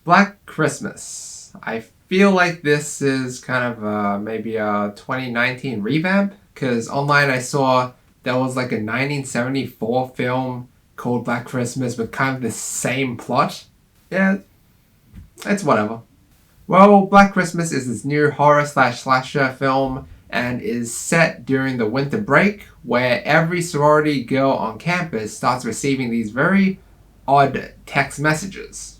Black Christmas. I feel like this is kind of maybe a 2019 revamp, because online I saw there was like a 1974 film called Black Christmas with kind of the same plot. Yeah, it's whatever. Well, Black Christmas is this new horror/slasher film and is set during the winter break, where every sorority girl on campus starts receiving these very odd text messages.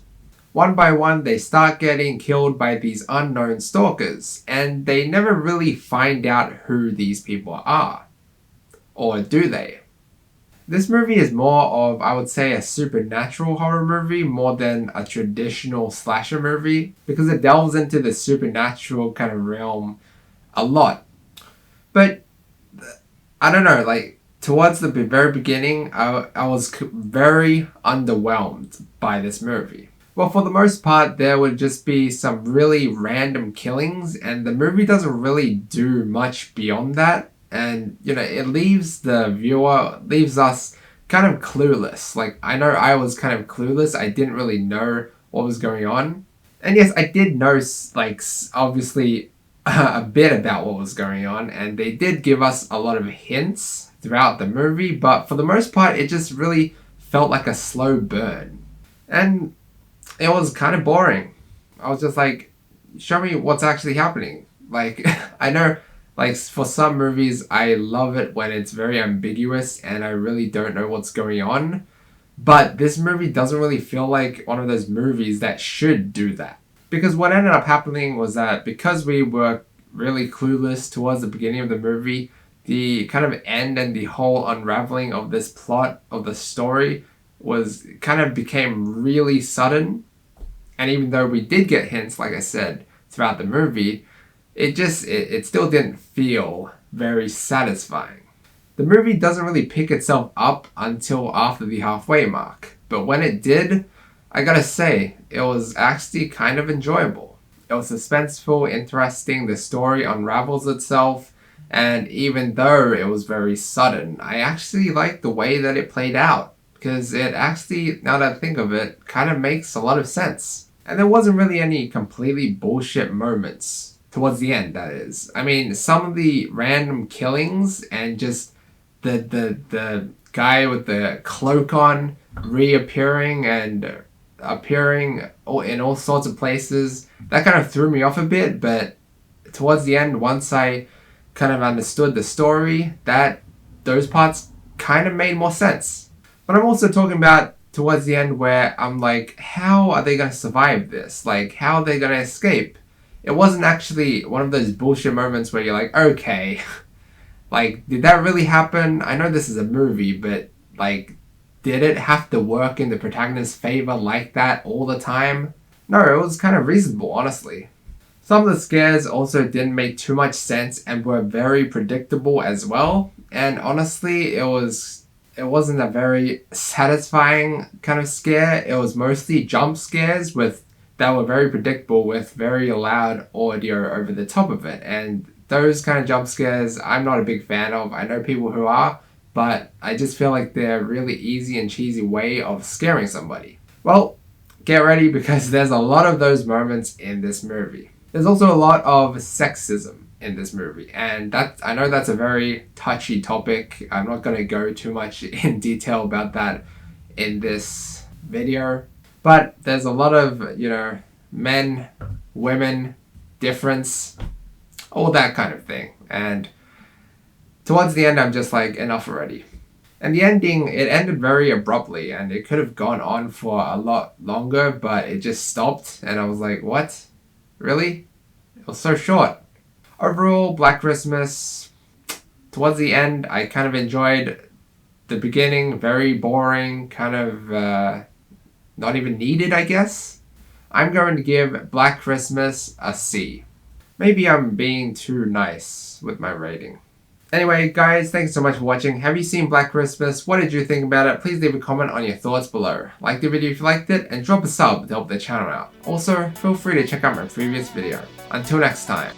One by one, they start getting killed by these unknown stalkers, and they never really find out who these people are. Or do they? This movie is more of, I would say, a supernatural horror movie more than a traditional slasher movie, because it delves into the supernatural kind of realm a lot. But I don't know, like towards the very beginning, I was very underwhelmed by this movie. Well, for the most part, there would just be some really random killings, and the movie doesn't really do much beyond that. And, you know, it leaves us kind of clueless. Like, I know I was kind of clueless. I didn't really know what was going on. And yes, I did know, like, obviously a bit about what was going on. And they did give us a lot of hints throughout the movie. But for the most part, it just really felt like a slow burn. And it was kind of boring. I was just like, show me what's actually happening. Like, I know... Like, for some movies, I love it when it's very ambiguous and I really don't know what's going on. But this movie doesn't really feel like one of those movies that should do that. Because what ended up happening was that because we were really clueless towards the beginning of the movie, the kind of end and the whole unraveling of this plot of the story was kind of became really sudden. And even though we did get hints, like I said, throughout the movie, it still didn't feel very satisfying. The movie doesn't really pick itself up until after the halfway mark, but when it did, I gotta say, it was actually kind of enjoyable. It was suspenseful, interesting, the story unravels itself, and even though it was very sudden, I actually liked the way that it played out, because it actually, now that I think of it, kind of makes a lot of sense. And there wasn't really any completely bullshit moments. Towards the end, that is. I mean, some of the random killings and just the guy with the cloak on reappearing and appearing in all sorts of places, that kind of threw me off a bit, but towards the end, once I kind of understood the story, those parts kind of made more sense. But I'm also talking about towards the end where I'm like, how are they going to survive this? Like, how are they going to escape? It wasn't actually one of those bullshit moments where you're like, okay, like, did that really happen? I know this is a movie, but, like, did it have to work in the protagonist's favor like that all the time? No, it was kind of reasonable, honestly. Some of the scares also didn't make too much sense and were very predictable as well. And honestly, it wasn't a very satisfying kind of scare. It was mostly jump scares that were very predictable with very loud audio over the top of it. And those kind of jump scares, I'm not a big fan of. I know people who are, but I just feel like they're a really easy and cheesy way of scaring somebody. Well, get ready because there's a lot of those moments in this movie. There's also a lot of sexism in this movie, and I know that's a very touchy topic. I'm not going to go too much in detail about that in this video. But there's a lot of, you know, men, women, difference, all that kind of thing. And towards the end, I'm just like, enough already. And the ending, it ended very abruptly and it could have gone on for a lot longer, but it just stopped. And I was like, what? Really? It was so short. Overall, Black Christmas, towards the end, I kind of enjoyed the beginning, very boring, kind of... not even needed, I guess. I'm going to give Black Christmas a C. Maybe I'm being too nice with my rating. Anyway, guys, thanks so much for watching. Have you seen Black Christmas? What did you think about it? Please leave a comment on your thoughts below. Like the video if you liked it, and drop a sub to help the channel out. Also, feel free to check out my previous video. Until next time.